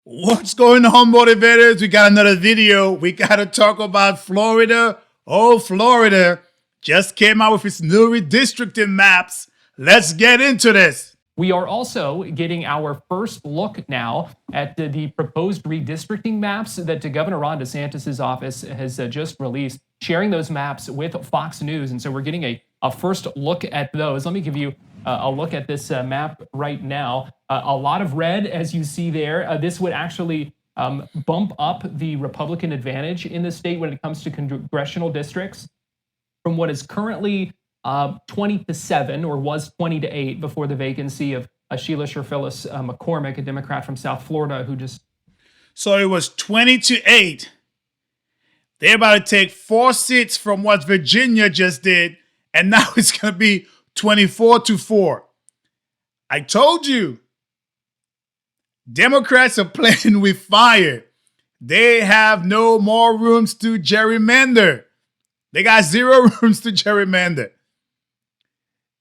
What's going on, motivators? We got another video. We got to talk about Florida. Oh, Florida just came out with its new redistricting maps. Let's get into this. We are also getting our first look now at the proposed redistricting maps that Governor Ron DeSantis' office has just released, sharing those maps with Fox News. And so we're getting a first look at those. Let me give you a look at this map right now. A lot of red, as you see there. This would actually bump up the Republican advantage in the state when it comes to congressional districts from what is currently 20-7, or was 20-8 before the vacancy of Sheila Phyllis McCormick, a Democrat from South Florida, who just... So it was 20-8. They're about to take 4 seats from what Virginia just did, and now it's going to be 24-4. I told you, Democrats are playing with fire. They have no more rooms to gerrymander. They got 0 rooms to gerrymander.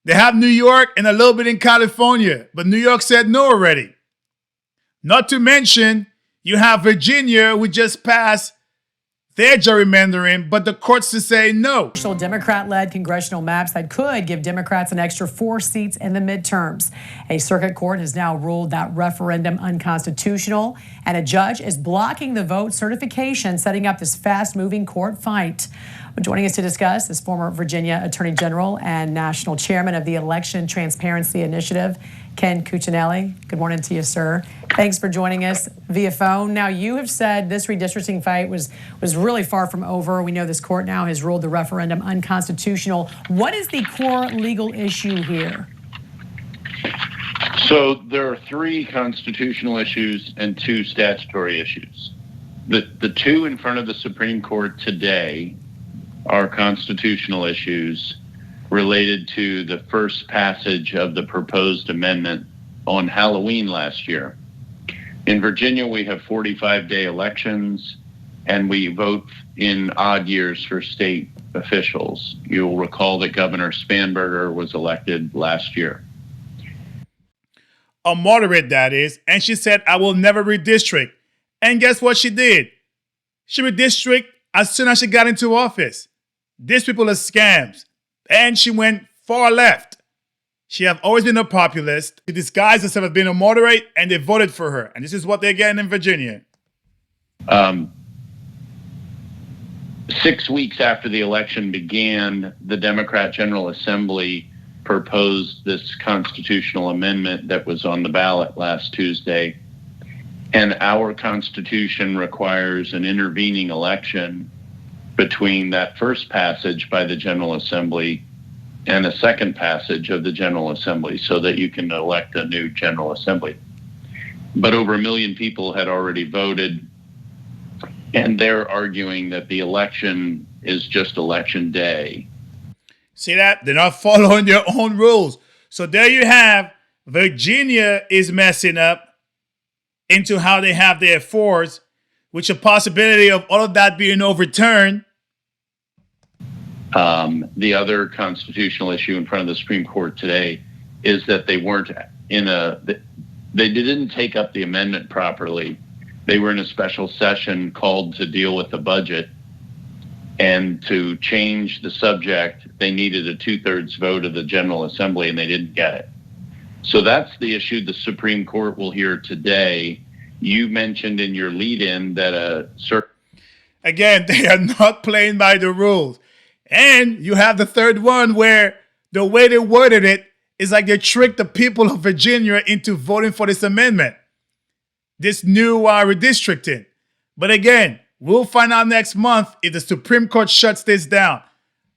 They have New York and a little bit in California, but New York said no already. Not to mention, you have Virginia, who just passed their gerrymandering, but the courts to say no. Democrat-led congressional maps that could give Democrats an extra 4 seats in the midterms. A circuit court has now ruled that referendum unconstitutional, and a judge is blocking the vote certification, setting up this fast-moving court fight. Joining us to discuss is former Virginia Attorney General and National Chairman of the Election Transparency Initiative, Ken Cuccinelli. Good morning to you, sir. Thanks for joining us via phone. Now, you have said this redistricting fight was really far from over. We know this court now has ruled the referendum unconstitutional. What is the core legal issue here? So there are 3 constitutional issues and 2 statutory issues. The 2 in front of the Supreme Court today are constitutional issues related to the first passage of the proposed amendment on Halloween last year. In Virginia, we have 45-day elections, and we vote in odd years for state officials. You'll recall that Governor Spanberger was elected last year. A moderate, that is, and she said, I will never redistrict. And guess what she did? She redistricted as soon as she got into office. These people are scams. And she went far left. She have always been a populist. She disguised herself as being a moderate, and they voted for her. And this is what they're getting in Virginia. 6 weeks after the election began, the Democrat General Assembly proposed this constitutional amendment that was on the ballot last Tuesday. And our Constitution requires an intervening election between that first passage by the General Assembly and a second passage of the General Assembly so that you can elect a new General Assembly. But over 1 million people had already voted, and they're arguing that the election is just election day. See that? They're not following their own rules. So there you have, Virginia is messing up into how they have their 4s, which a possibility of all of that being overturned. The other constitutional issue in front of the Supreme Court today is that they weren't they didn't take up the amendment properly. They were in a special session called to deal with the budget, and to change the subject, they needed a 2/3 vote of the General Assembly, and they didn't get it. So that's the issue the Supreme Court will hear today. You mentioned in your lead-in that Again, they are not playing by the rules. And you have the third one where the way they worded it is like they tricked the people of Virginia into voting for this amendment, this new redistricting. But again, we'll find out next month if the Supreme Court shuts this down.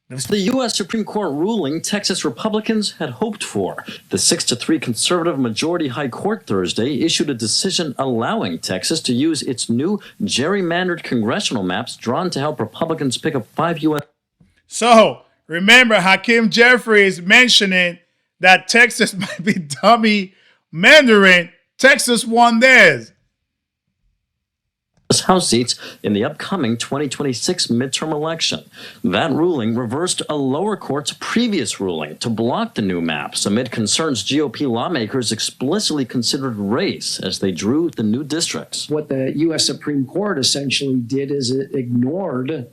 The U.S. Supreme Court ruling Texas Republicans had hoped for. The 6-3 conservative majority High Court Thursday issued a decision allowing Texas to use its new gerrymandered congressional maps drawn to help Republicans pick up 5 U.S. So remember, Hakeem Jeffriess mentioning that Texas might be dummy Mandarin. Texas won theirs. House seats in the upcoming 2026 midterm election. That ruling reversed a lower court's previous ruling to block the new maps amid concerns GOP lawmakers explicitly considered race as they drew the new districts. What the U.S. Supreme Court essentially did is it ignored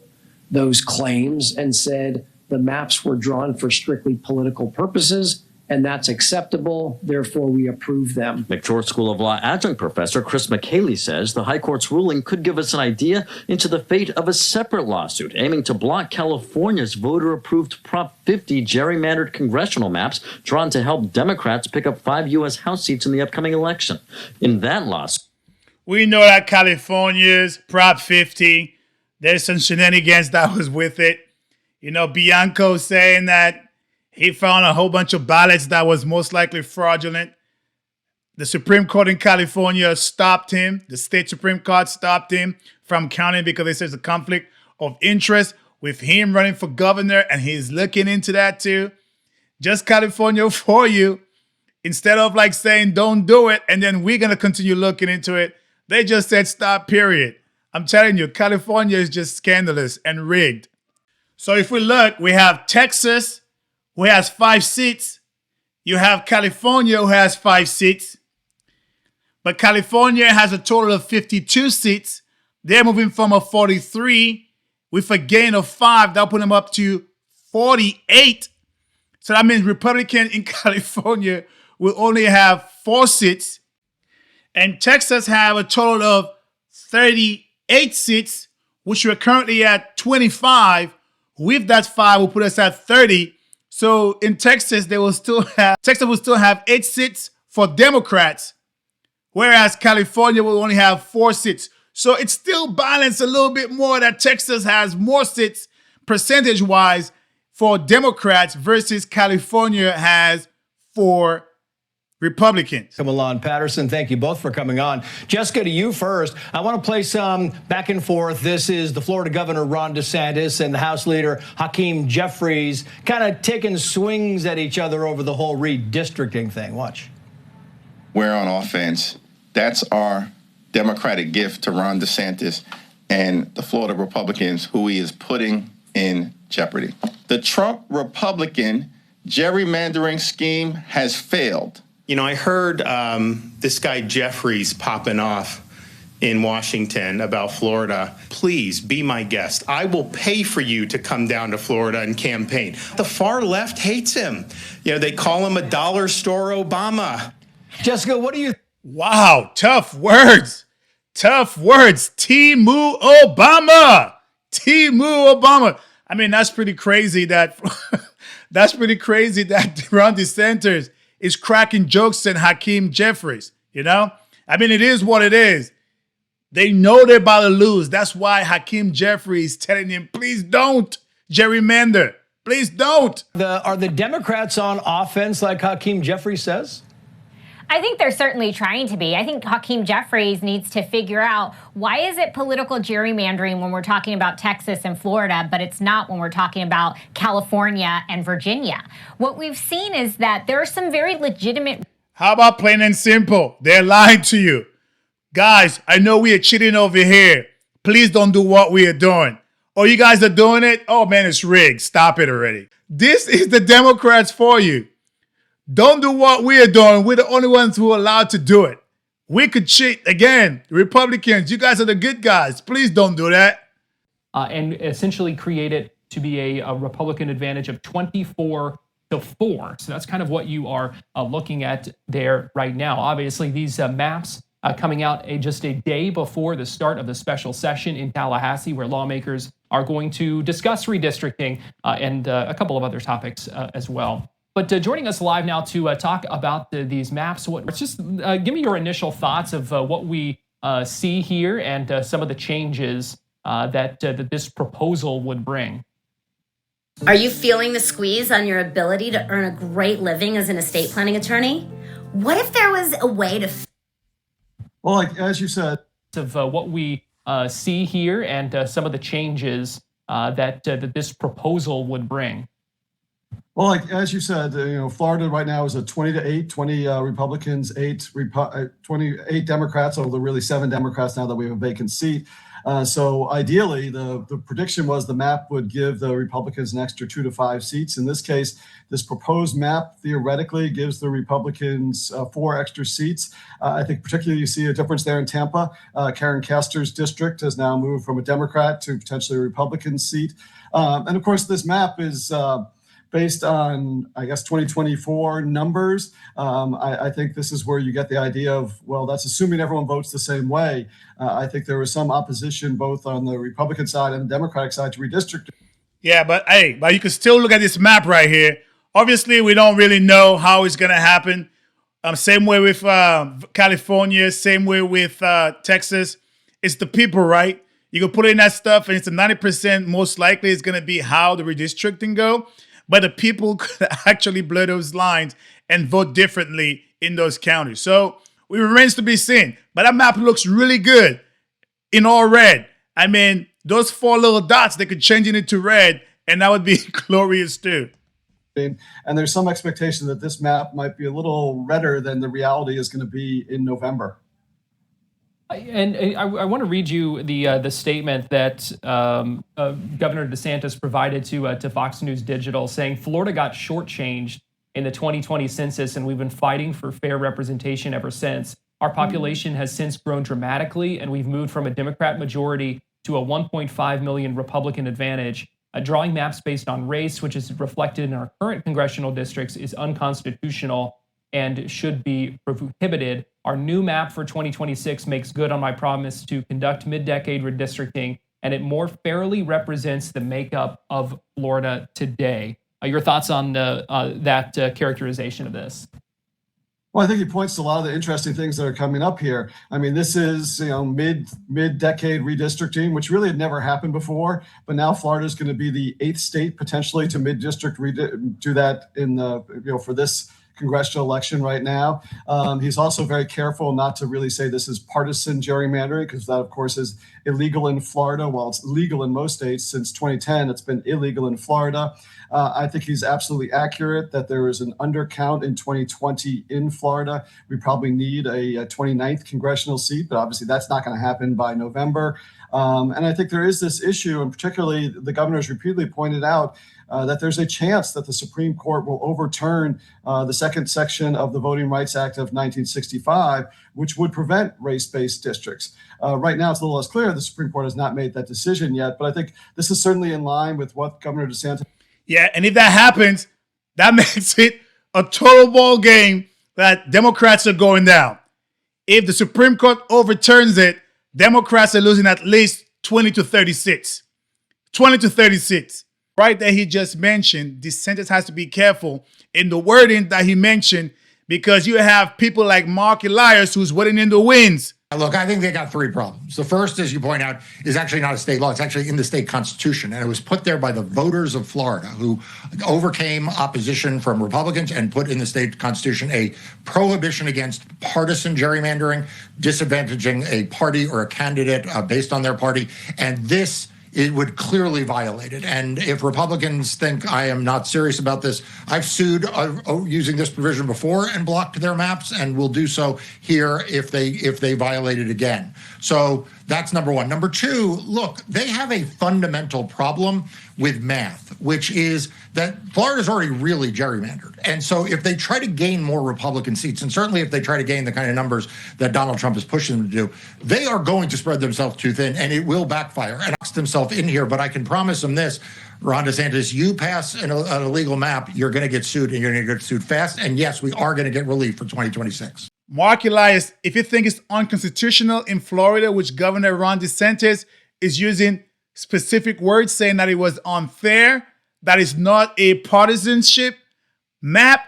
those claims and said the maps were drawn for strictly political purposes, and that's acceptable. Therefore, we approve them. McGirt School of Law adjunct professor Chris McCaley says the High Court's ruling could give us an idea into the fate of a separate lawsuit aiming to block California's voter-approved Prop 50 gerrymandered congressional maps drawn to help Democrats pick up 5 U.S. House seats in the upcoming election. In that lawsuit, we know that California's Prop 50, there's some shenanigans that was with it. You know, Bianco saying that he found a whole bunch of ballots that was most likely fraudulent. The Supreme Court in California stopped him. The state Supreme Court stopped him from counting because they said there's a conflict of interest with him running for governor, and he's looking into that too. Just California for you. Instead of like saying don't do it, and then we're going to continue looking into it, they just said stop, period. I'm telling you, California is just scandalous and rigged. So if we look, we have Texas, who has 5 seats. You have California, who has 5 seats. But California has a total of 52 seats. They're moving from a 43 with a gain of 5. That'll put them up to 48. So that means Republicans in California will only have 4 seats. And Texas have a total of 38 seats, which we're currently at 25. With that 5 will put us at 30. So in Texas, Texas will still have 8 seats for Democrats, whereas California will only have 4 seats. So it's still balanced a little bit more that Texas has more seats percentage-wise for Democrats versus California has for Republicans. Come along, Patterson. Thank you both for coming on. Jessica, to you first. I want to play some back and forth. This is the Florida Governor Ron DeSantis and the House Leader Hakeem Jeffriess kind of taking swings at each other over the whole redistricting thing. Watch. We're on offense. That's our Democratic gift to Ron DeSantis and the Florida Republicans, who he is putting in jeopardy. The Trump Republican gerrymandering scheme has failed. You know, I heard this guy Jeffriess popping off in Washington about Florida. Please be my guest. I will pay for you to come down to Florida and campaign. The far left hates him. You know, they call him a dollar store Obama. Jessica, what do you... Wow, tough words. Tough words. Timu Obama. Timu Obama. I mean, that's pretty crazy that Ron DeSantis is cracking jokes at Hakeem Jeffriess, you know? I mean, it is what it is. They know they're about to lose. That's why Hakeem Jeffriess is telling him, please don't gerrymander. Please don't. Are the Democrats on offense like Hakeem Jeffriess says? I think they're certainly trying to be. I think Hakeem Jeffriess needs to figure out why is it political gerrymandering when we're talking about Texas and Florida, but it's not when we're talking about California and Virginia. What we've seen is that there are some very legitimate... How about plain and simple? They're lying to you. Guys, I know we are cheating over here. Please don't do what we are doing. Oh, you guys are doing it? Oh, man, it's rigged. Stop it already. This is the Democrats for you. Don't do what we are doing. We're the only ones who are allowed to do it. We could cheat. Again, Republicans, you guys are the good guys. Please don't do that. And essentially create it to be a Republican advantage of 24-4. So that's kind of what you are looking at there right now. Obviously, these maps coming out just a day before the start of the special session in Tallahassee, where lawmakers are going to discuss redistricting and a couple of other topics as well. But joining us live now to talk about these maps, just give me your initial thoughts of what we see here and some of the changes that this proposal would bring. Are you feeling the squeeze on your ability to earn a great living as an estate planning attorney? What if there was a way to... Well, like as you said, of what we see here and some of the changes that this proposal would bring. Well, like as you said, Florida right now is a 20-8, 20 Republicans, 28 Democrats, although really 7 Democrats now that we have a vacant seat. So ideally, the prediction was the map would give the Republicans an extra 2 to 5 seats. In this case, this proposed map theoretically gives the Republicans 4 extra seats. I think particularly you see a difference there in Tampa. Karen Castor's district has now moved from a Democrat to potentially a Republican seat. And of course, this map is based on, I guess, 2024 numbers. I think this is where you get the idea of, well, that's assuming everyone votes the same way. I think there was some opposition both on the Republican side and the Democratic side to redistricting. Yeah, but you can still look at this map right here. Obviously, we don't really know how it's going to happen. Same way with California, same way with Texas. It's the people, right? You can put in that stuff, and it's a 90% most likely it's going to be how the redistricting go. But the people could actually blur those lines and vote differently in those counties. So it remains to be seen. But that map looks really good in all red. I mean, those 4 little dots, they could change it into red, and that would be glorious too. And there's some expectation that this map might be a little redder than the reality is going to be in November. And I want to read you the statement that Governor DeSantis provided to Fox News Digital, saying Florida got shortchanged in the 2020 census, and we've been fighting for fair representation ever since. Our population has since grown dramatically, and we've moved from a Democrat majority to a 1.5 million Republican advantage. Drawing maps based on race, which is reflected in our current congressional districts, is unconstitutional and should be prohibited. Our new map for 2026 makes good on my promise to conduct mid-decade redistricting, and it more fairly represents the makeup of Florida today. Your thoughts on that characterization of this? Well, I think he points to a lot of the interesting things that are coming up here. I mean, this is mid-decade redistricting, which really had never happened before. But now Florida is going to be the 8th state potentially to mid-district do that in the for this congressional election right now. He's also very careful not to really say this is partisan gerrymandering, because that, of course, is illegal in Florida. While it's legal in most states since 2010, it's been illegal in Florida. I think he's absolutely accurate that there is an undercount in 2020 in Florida. We probably need a 29th congressional seat, but obviously that's not going to happen by November. And I think there is this issue, and particularly the governor's repeatedly pointed out that there's a chance that the Supreme Court will overturn the second section of the Voting Rights Act of 1965, which would prevent race-based districts. Right now, it's a little less clear. The Supreme Court has not made that decision yet, but I think this is certainly in line with what Governor DeSantis. Yeah, and if that happens, that makes it a total ball game that Democrats are going down. If the Supreme Court overturns it, Democrats are losing at least 20 to 36. 20 to 36. Right that he just mentioned, DeSantis has to be careful in the wording that he mentioned, because you have people like Mark Elias who's waiting in the wings. Look, I think they got 3 problems. The first, as you point out, is actually not a state law. It's actually in the state constitution. And it was put there by the voters of Florida, who overcame opposition from Republicans and put in the state constitution a prohibition against partisan gerrymandering, disadvantaging a party or a candidate based on their party. And this, it would clearly violate it. And if Republicans think I am not serious about this, I've sued using this provision before and blocked their maps, and will do so here if they violate it again. So that's number one. Number two, look, they have a fundamental problem with math, which is that Florida's already really gerrymandered. And so if they try to gain more Republican seats, and certainly if they try to gain the kind of numbers that Donald Trump is pushing them to do, they are going to spread themselves too thin, and it will backfire and box themselves in here. But I can promise them this, Ron DeSantis, you pass an illegal map, you're going to get sued, and you're going to get sued fast. And yes, we are going to get relief for 2026. Mark Elias, if you think it's unconstitutional in Florida, which Governor Ron DeSantis is using specific words saying that it was unfair, that is not a partisanship map,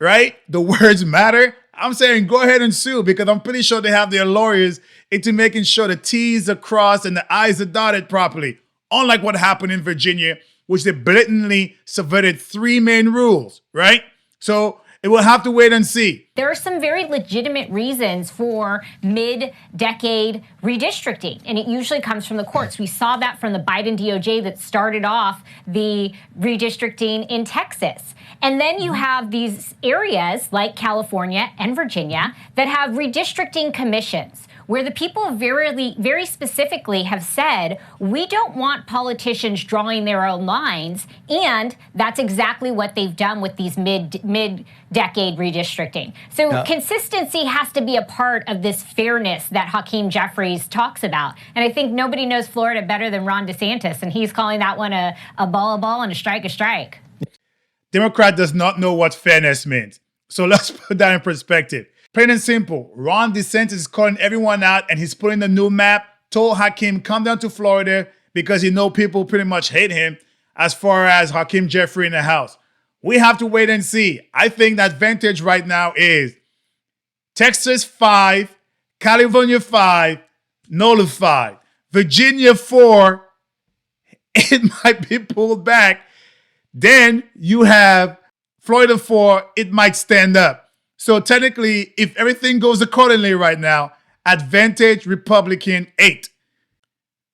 right? The words matter. I'm saying go ahead and sue, because I'm pretty sure they have their lawyers into making sure the T's are crossed and the I's are dotted properly. Unlike what happened in Virginia, which they blatantly subverted 3 main rules, right? So And we'll have to wait and see. There are some very legitimate reasons for mid-decade redistricting, and it usually comes from the courts. We saw that from the Biden DOJ that started off the redistricting in Texas. And then you have these areas like California and Virginia that have redistricting commissions, where the people very specifically have said, we don't want politicians drawing their own lines, and that's exactly what they've done with these mid-decade redistricting. So consistency has to be a part of this fairness that Hakeem Jeffries talks about. And I think nobody knows Florida better than Ron DeSantis, and he's calling that one a ball and a strike. Democrat does not know what fairness means. So let's put that in perspective. Plain and simple, Ron DeSantis is calling everyone out and he's putting the new map, told Hakeem, come down to Florida because people pretty much hate him as far as Hakeem Jeffrey in the House. We have to wait and see. I think that advantage right now is Texas 5, California 5, nullified. Virginia 4, it might be pulled back. Then you have Florida 4, it might stand up. So technically, if everything goes accordingly right now, advantage Republican 8.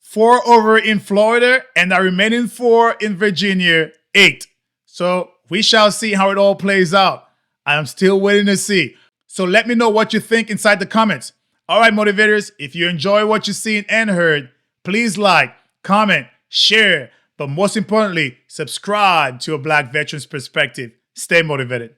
4 over in Florida and the remaining 4 in Virginia, 8. So we shall see how it all plays out. I am still waiting to see. So let me know what you think inside the comments. All right, motivators, if you enjoy what you've seen and heard, please like, comment, share, but most importantly, subscribe to A Black Veteran's Perspective. Stay motivated.